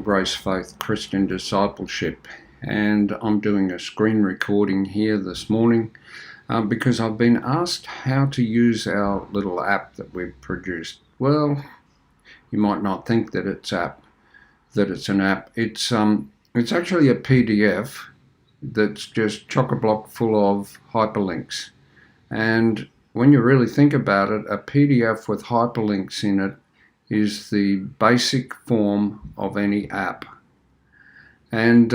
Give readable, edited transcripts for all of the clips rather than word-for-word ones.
Grace Faith Christian Discipleship, and I'm doing a screen recording here this morning because I've been asked how to use our little app that we've produced. Well, you might not think that it's an app. It's actually a PDF that's just chock-a-block full of hyperlinks, and when you really think about it, a PDF with hyperlinks in it is the basic form of any app. And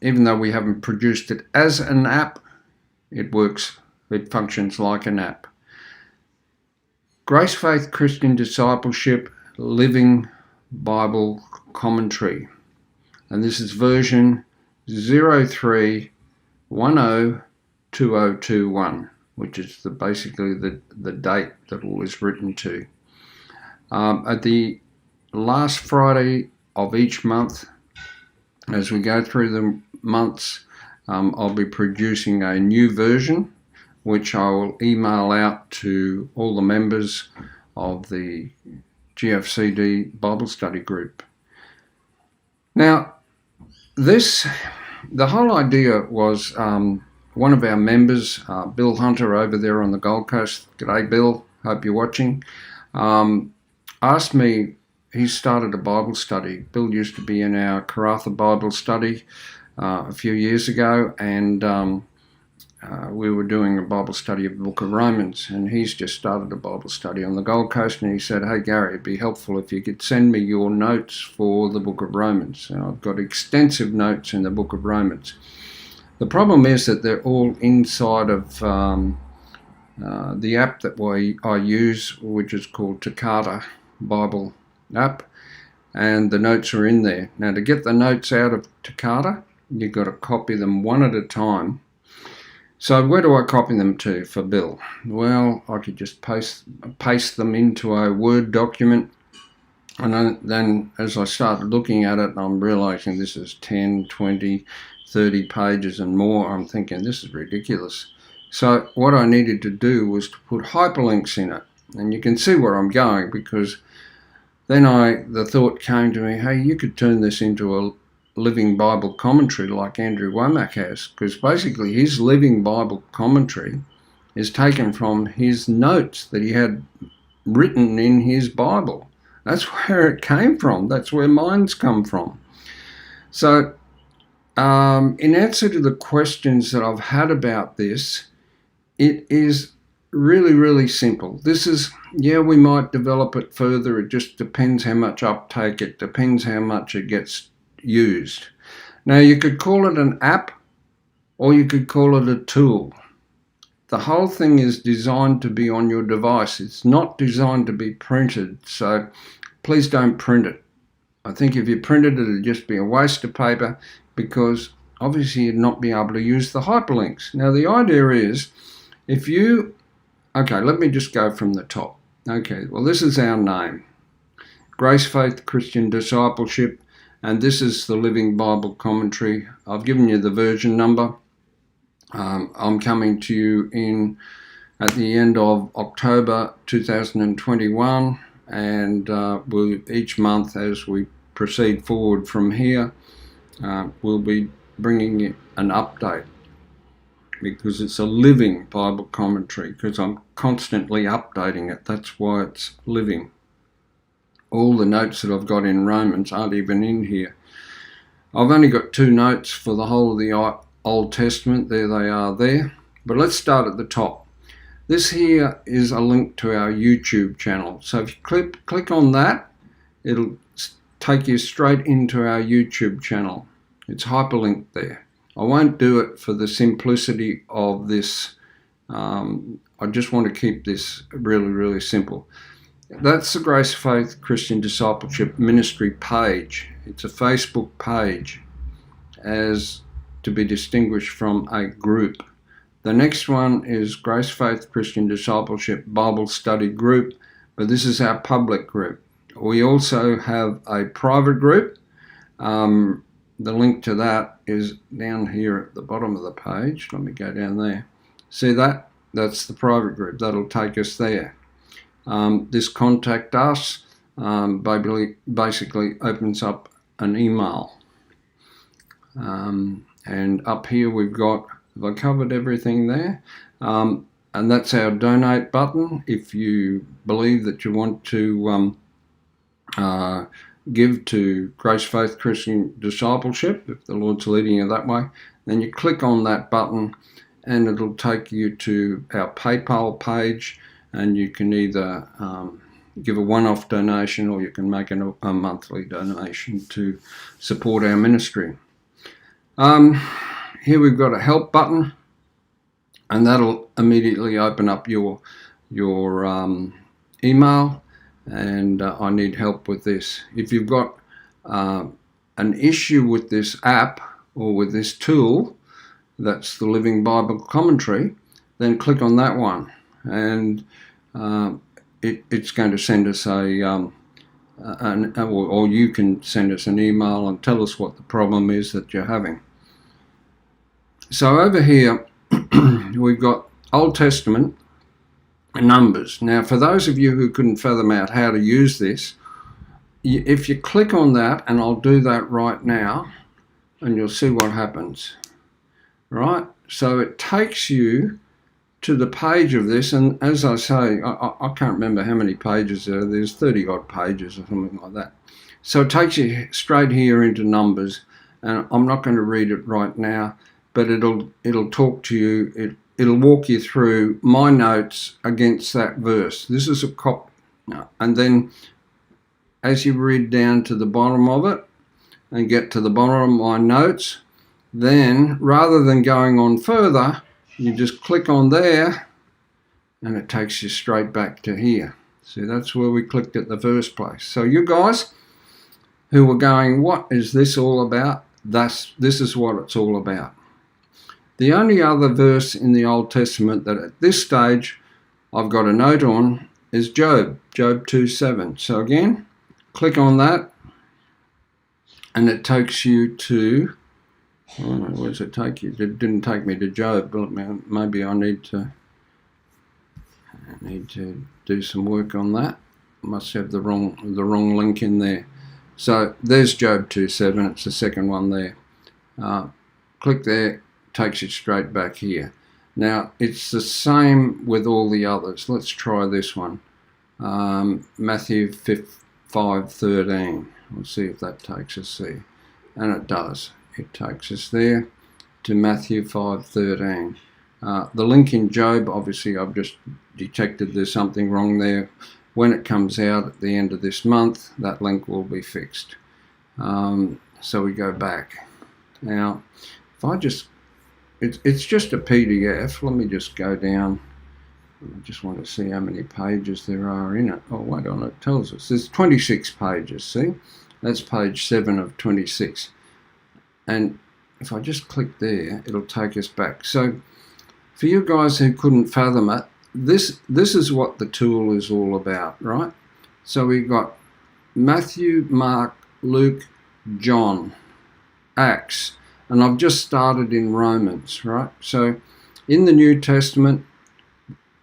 even though we haven't produced it as an app, it works, it functions like an app. Grace Faith Christian Discipleship Living Bible Commentary. And this is version 03102021, which is basically the date that it was written to. At the last Friday of each month, as we go through the months, I'll be producing a new version, which I will email out to all the members of the GFCD Bible Study Group. Now, the whole idea was one of our members, Bill Hunter over there on the Gold Coast, g'day Bill, hope you're watching, asked me. He started a Bible study. Bill used to be in our Karatha Bible study a few years ago, and we were doing a Bible study of the book of Romans, and he's just started a Bible study on the Gold Coast, and he said, hey Gary, it'd be helpful if you could send me your notes for the book of Romans. And I've got extensive notes in the book of Romans. The problem is that they're all inside of the app that I use, which is called Takata Bible app, and the notes are in there. Now, to get the notes out of Takata, you've got to copy them one at a time. So where do I copy them to for Bill? Well, I could just paste them into a Word document, and then as I started looking at it, I'm realizing this is 10, 20, 30 pages and more. I'm thinking this is ridiculous. So what I needed to do was to put hyperlinks in it, and you can see where I'm going, because then the thought came to me, hey, you could turn this into a Living Bible Commentary like Andrew Womack has, because basically his Living Bible Commentary is taken from his notes that he had written in his Bible. That's where it came from. That's where mine's come from. So in answer to the questions that I've had about this, it is really, really simple. This is, we might develop it further. It just depends how much uptake, it depends how much it gets used. Now, you could call it an app, or you could call it a tool. The whole thing is designed to be on your device. It's not designed to be printed, so please don't print it. I think if you printed it, it'd just be a waste of paper, because obviously you'd not be able to use the hyperlinks. Now, the idea is, okay, let me just go from the top. Okay, well, this is our name, Grace Faith Christian Discipleship, and this is the Living Bible Commentary. I've given you the version number. I'm coming to you at the end of October 2021, and each month as we proceed forward from here, we'll be bringing you an update, because it's a living Bible commentary, because I'm constantly updating it. That's why it's living. All the notes that I've got in Romans aren't even in here. I've only got 2 notes for the whole of the Old Testament. There they are there. But let's start at the top. This here is a link to our YouTube channel. So if you click on that, it'll take you straight into our YouTube channel. It's hyperlinked there. I won't do it for the simplicity of this. I just want to keep this really, really simple. That's the Grace Faith Christian Discipleship Ministry page. It's a Facebook page, as to be distinguished from a group. The next one is Grace Faith Christian Discipleship Bible Study Group, but this is our public group. We also have a private group. The link to that is down here at the bottom of the page. Let me go down there. See that? That's the private group. That'll take us there. This contact us basically opens up an email. And up here we've got, have I covered everything there? And that's our donate button. If you believe that you want to give to Grace Faith Christian Discipleship, if the Lord's leading you that way, then you click on that button and it'll take you to our PayPal page, and you can either give a one-off donation or you can make a monthly donation to support our ministry. Here we've got a help button, and that'll immediately open up your email, and I need help with this. If you've got an issue with this app or with this tool, that's the Living Bible Commentary, then click on that one, and it's going to send us or you can send us an email and tell us what the problem is that you're having. So over here we've got Old Testament and Numbers. Now, for those of you who couldn't fathom out how to use this, if you click on that, and I'll do that right now, and you'll see what happens. Right? So it takes you to the page of this, and as I say, I can't remember how many pages there are. There's 30 odd pages or something like that. So it takes you straight here into Numbers, and I'm not going to read it right now, but it'll talk to you. It'll walk you through my notes against that verse. This is a copy, and then as you read down to the bottom of it and get to the bottom of my notes, then rather than going on further, you just click on there and it takes you straight back to here. See, that's where we clicked at the first place. So you guys who were going, what is this all about? This is what it's all about. The only other verse in the Old Testament that at this stage I've got a note on is Job 2:7. So again, click on that and it takes you to, I don't know, where does it take you? It didn't take me to Job, but maybe I need to do some work on that. Must have the wrong link in there. So there's Job 2:7. It's the second one there. Click there, takes you straight back here. Now it's the same with all the others. Let's try this one. Matthew 5:13. We'll see if that takes us there, and it does. It takes us there to Matthew 5:13. The link in Job, obviously I've just detected there's something wrong there. When it comes out at the end of this month, that link will be fixed. So we go back. Now, if I just, it's just a PDF. Let me just go down. I just want to see how many pages there are in it. Oh, wait on, it tells us. There's 26 pages, see? That's page 7 of 26. And if I just click there, it'll take us back. So for you guys who couldn't fathom it, this is what the tool is all about, right? So we've got Matthew, Mark, Luke, John, Acts, and I've just started in Romans, right? So in the New Testament,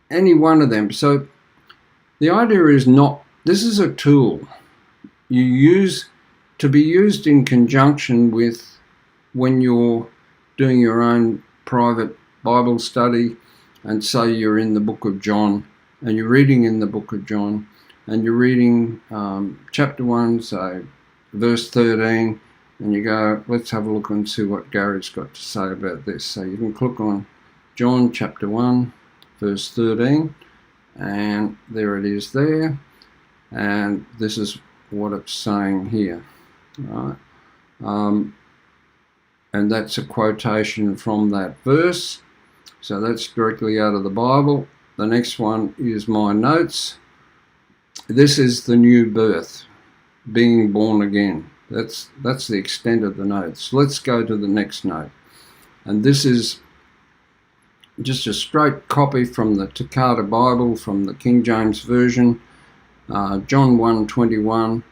any one of them. So the idea is this is a tool you use to be used in conjunction with when you're doing your own private Bible study, and say you're in the book of John and you're reading in the book of John and you're reading chapter 1, so verse 13, and you go, let's have a look and see what Gary's got to say about this. So you can click on John chapter 1 verse 13, and there it is there, and this is what it's saying here, right? And that's a quotation from that verse. So that's directly out of the Bible. The next one is my notes. This is the new birth, being born again. That's the extent of the notes. Let's go to the next note. And this is just a straight copy from the Takata Bible, from the King James Version, John 1:21.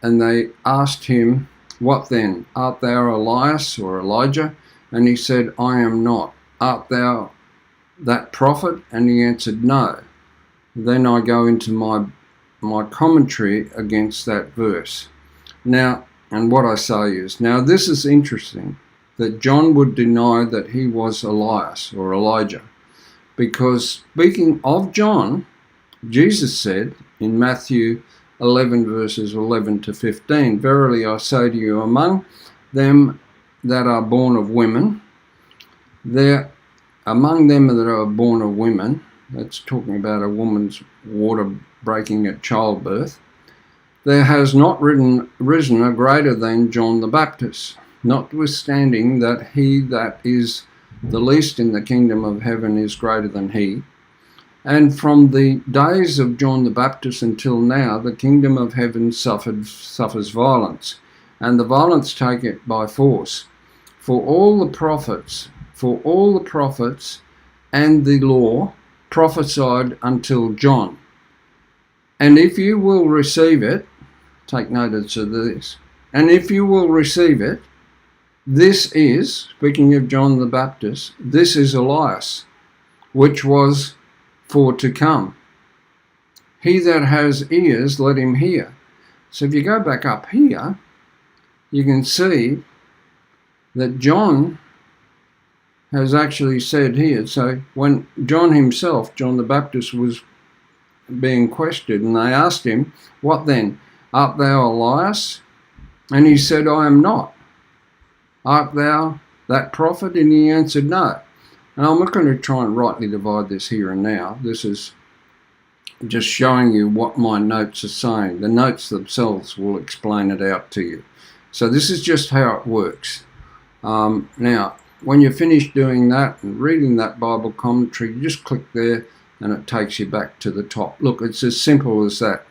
And they asked him, what then? Art thou Elias or Elijah? And he said, I am not. Art thou that prophet? And he answered, no. Then I go into my commentary against that verse. Now, And what I say is, now this is interesting, that John would deny that he was Elias or Elijah, because speaking of John, Jesus said in Matthew 11 verses 11 to 15, "Verily I say to you, among them that are born of women, that's talking about a woman's water breaking at childbirth, there has not risen a greater than John the Baptist, notwithstanding that he that is the least in the kingdom of heaven is greater than he. And from the days of John the Baptist until now, the kingdom of heaven suffers violence, and the violence take it by force. For all the prophets and the law prophesied until John. And if you will receive it," take notice of this, "and if you will receive it, this is," speaking of John the Baptist, "this is Elias, which was for to come. He that has ears, let him hear." So if you go back up here, you can see that John has actually said here, so when John himself, John the Baptist, was being questioned, and they asked him, "What then? Art thou Elias?" And he said, "I am not." "Art thou that prophet?" And he answered, "No." And I'm not going to try and rightly divide this here and now. This is just showing you what my notes are saying. The notes themselves will explain it out to you. So this is just how it works. Now, when you're finished doing that and reading that Bible commentary, you just click there and it takes you back to the top. Look, it's as simple as that.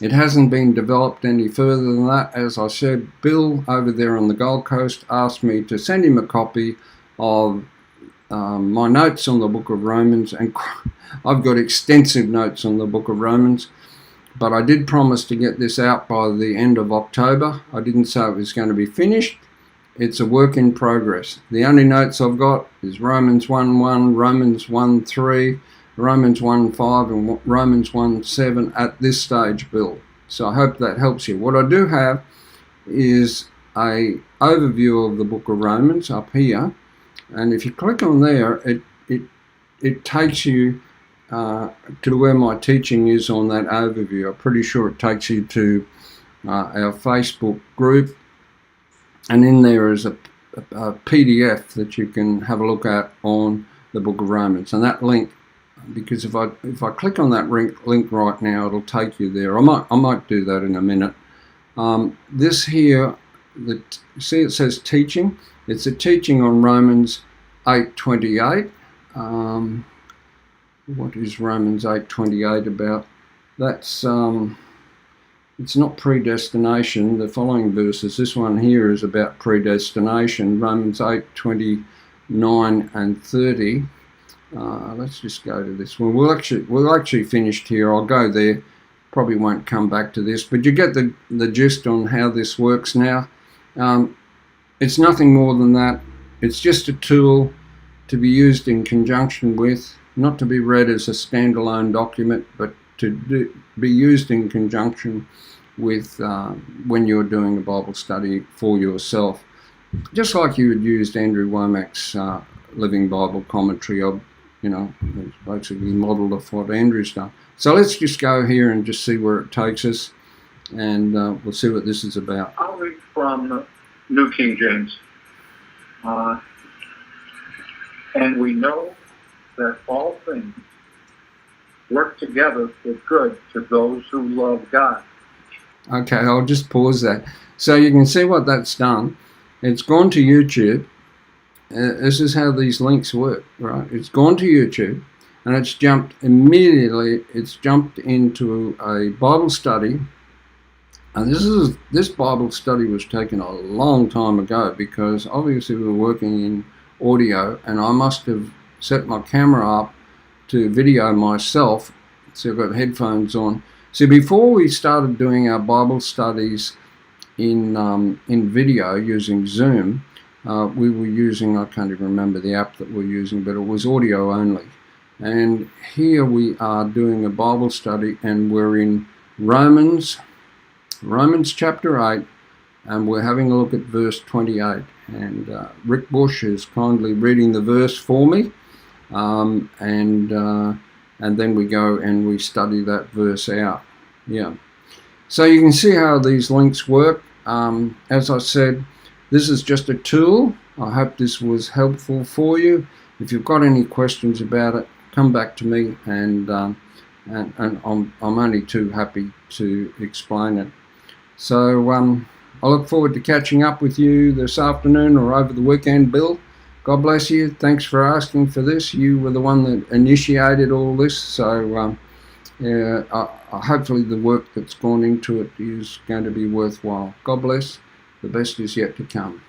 It hasn't been developed any further than that. As I said, Bill over there on the Gold Coast asked me to send him a copy of my notes on the book of Romans, and I've got extensive notes on the book of Romans, but I did promise to get this out by the end of October. I didn't say it was going to be finished. It's a work in progress. The only notes I've got is Romans 1:1, Romans 1:3, Romans 1:5 and Romans 1:7 at this stage, Bill. So I hope that helps you. What I do have is a overview of the book of Romans up here, and if you click on there, it takes you to where my teaching is on that overview. I'm pretty sure it takes you to our Facebook group, and in there is a PDF that you can have a look at on the book of Romans. And that link, because if I click on that link right now, it'll take you there. I might do that in a minute. This here, see it says teaching. It's a teaching on Romans 8:28. What is Romans 8:28 about? That's it's not predestination. The following verses, this one here is about predestination. Romans 8:29 and 30. Let's just go to this one. We're actually finished here. I'll go there. Probably won't come back to this, but you get the gist on how this works now. It's nothing more than that. It's just a tool to be used in conjunction with, not to be read as a standalone document, but to be used in conjunction with when you're doing a Bible study for yourself. Just like you would use Andrew Womack's Living Bible Commentary. It's basically modelled off what Andrew's done. So let's just go here and just see where it takes us, and we'll see what this is about. I'll read from New King James. And we know that all things work together for good to those who love God. Okay, I'll just pause that. So you can see what that's done. It's gone to YouTube. This is how these links work, right? It's gone to YouTube, and it's jumped immediately. It's jumped into a Bible study, and this Bible study was taken a long time ago, because obviously we were working in audio, and I must have set my camera up to video myself. So I've got headphones on. See, before we started doing our Bible studies in video using Zoom, we were using, I can't even remember the app that we're using, but it was audio only. And here we are doing a Bible study, and we're in Romans chapter 8, and we're having a look at verse 28. And Rick Bush is kindly reading the verse for me, and then we go and we study that verse out. Yeah. So you can see how these links work. As I said, this is just a tool. I hope this was helpful for you. If you've got any questions about it, come back to me, and I'm only too happy to explain it. So I look forward to catching up with you this afternoon or over the weekend, Bill. God bless you. Thanks for asking for this. You were the one that initiated all this, so hopefully the work that's gone into it is going to be worthwhile. God bless. The best is yet to come.